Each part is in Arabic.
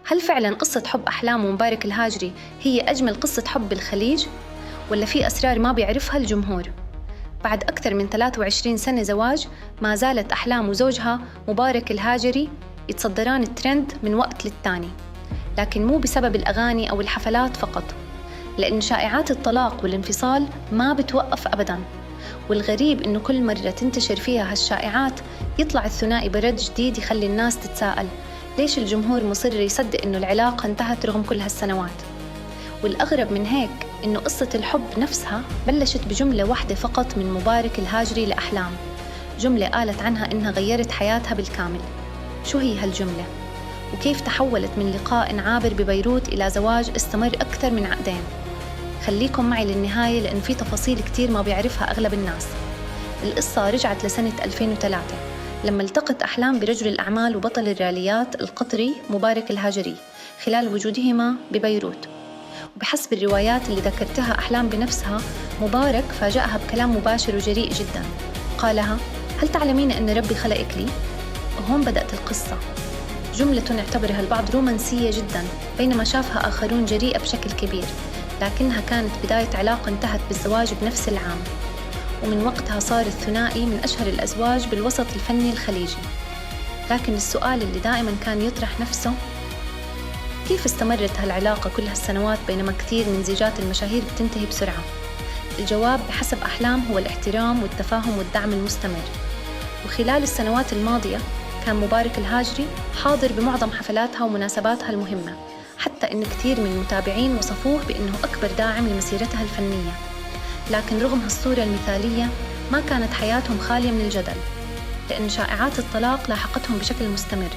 هل فعلاً قصة حب أحلام ومبارك الهاجري هي أجمل قصة حب بالخليج؟ ولا في أسرار ما بيعرفها الجمهور؟ بعد أكثر من 23 سنة زواج، ما زالت أحلام وزوجها مبارك الهاجري يتصدران الترند من وقت للتاني، لكن مو بسبب الأغاني أو الحفلات فقط، لأن شائعات الطلاق والانفصال ما بتوقف أبداً. والغريب إنه كل مرة تنتشر فيها هالشائعات يطلع الثنائي برد جديد يخلي الناس تتساءل ليش الجمهور مصر يصدق إنه العلاقة انتهت رغم كل هالسنوات؟ والأغرب من هيك إنه قصة الحب نفسها بلشت بجملة واحدة فقط من مبارك الهاجري لأحلام، جملة قالت عنها إنها غيرت حياتها بالكامل. شو هي هالجملة؟ وكيف تحولت من لقاء عابر ببيروت إلى زواج استمر أكثر من عقدين؟ خليكم معي للنهاية لأن في تفاصيل كتير ما بيعرفها أغلب الناس. القصة رجعت لسنة 2003 لما التقت أحلام برجل الأعمال وبطل الراليات القطري مبارك الهاجري خلال وجودهما ببيروت. وبحسب الروايات اللي ذكرتها أحلام بنفسها، مبارك فاجأها بكلام مباشر وجريء جدا، قالها: هل تعلمين أن ربي خلقك لي؟ وهون بدأت القصة، جملة يعتبرها البعض رومانسية جدا بينما شافها آخرون جريئة بشكل كبير، لكنها كانت بداية علاقة انتهت بالزواج بنفس العام، ومن وقتها صار الثنائي من أشهر الأزواج بالوسط الفني الخليجي. لكن السؤال اللي دائما كان يطرح نفسه، كيف استمرت هالعلاقة كل هالسنوات بينما كثير من زيجات المشاهير بتنتهي بسرعة؟ الجواب بحسب أحلام هو الاحترام والتفاهم والدعم المستمر. وخلال السنوات الماضية كان مبارك الهاجري حاضر بمعظم حفلاتها ومناسباتها المهمة، حتى إن كثير من المتابعين وصفوه بأنه أكبر داعم لمسيرتها الفنية. لكن رغم هالصورة المثالية ما كانت حياتهم خالية من الجدل، لأن شائعات الطلاق لاحقتهم بشكل مستمر.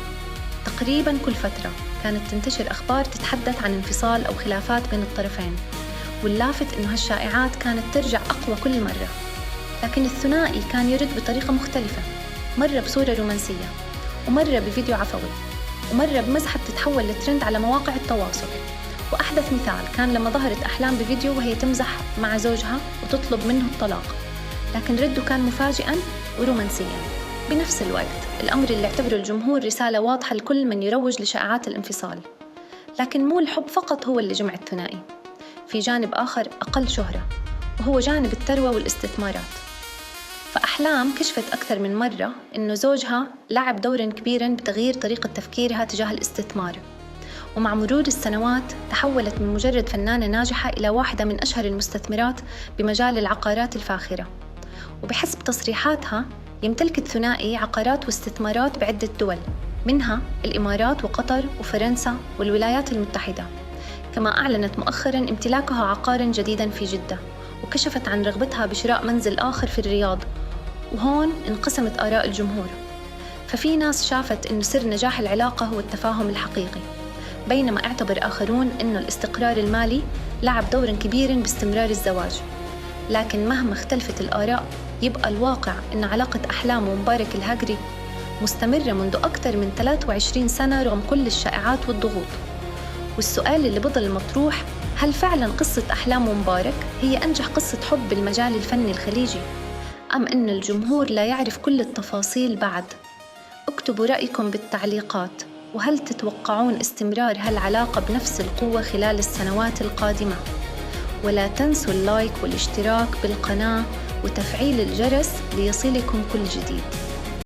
تقريباً كل فترة كانت تنتشر أخبار تتحدث عن انفصال أو خلافات بين الطرفين، واللافت إنه هالشائعات كانت ترجع أقوى كل مرة. لكن الثنائي كان يرد بطريقة مختلفة، مرة بصورة رومانسية، ومرة بفيديو عفوي، ومرة بمزحة تتحول لترند على مواقع التواصل. وأحدث مثال كان لما ظهرت أحلام بفيديو وهي تمزح مع زوجها وتطلب منه الطلاق، لكن رده كان مفاجئاً ورومانسياً بنفس الوقت، الأمر اللي اعتبره الجمهور رسالة واضحة لكل من يروج لشائعات الانفصال. لكن مو الحب فقط هو اللي جمع الثنائي، في جانب آخر أقل شهرة، وهو جانب الثروة والاستثمارات. فأحلام كشفت أكثر من مرة إنه زوجها لعب دوراً كبيراً بتغيير طريقة تفكيرها تجاه الاستثمار، ومع مرور السنوات تحولت من مجرد فنانة ناجحة إلى واحدة من أشهر المستثمرات بمجال العقارات الفاخرة. وبحسب تصريحاتها يمتلك الثنائي عقارات واستثمارات بعدة دول، منها الإمارات وقطر وفرنسا والولايات المتحدة. كما أعلنت مؤخراً امتلاكها عقاراً جديداً في جدة، وكشفت عن رغبتها بشراء منزل آخر في الرياض. وهون انقسمت آراء الجمهور، ففي ناس شافت إنه سر نجاح العلاقة هو التفاهم الحقيقي، بينما اعتبر آخرون إنه الاستقرار المالي لعب دورا كبيرا باستمرار الزواج. لكن مهما اختلفت الآراء، يبقى الواقع إن علاقة أحلام ومبارك الهاجري مستمرة منذ أكثر من 23 سنة رغم كل الشائعات والضغوط. والسؤال اللي بضل مطروح، هل فعلا قصة أحلام ومبارك هي أنجح قصة حب بالمجال الفني الخليجي، أم أن الجمهور لا يعرف كل التفاصيل بعد؟ اكتبوا رأيكم بالتعليقات، وهل تتوقعون استمرار هالعلاقة بنفس القوة خلال السنوات القادمة؟ ولا تنسوا اللايك والاشتراك بالقناة وتفعيل الجرس ليصلكم كل جديد.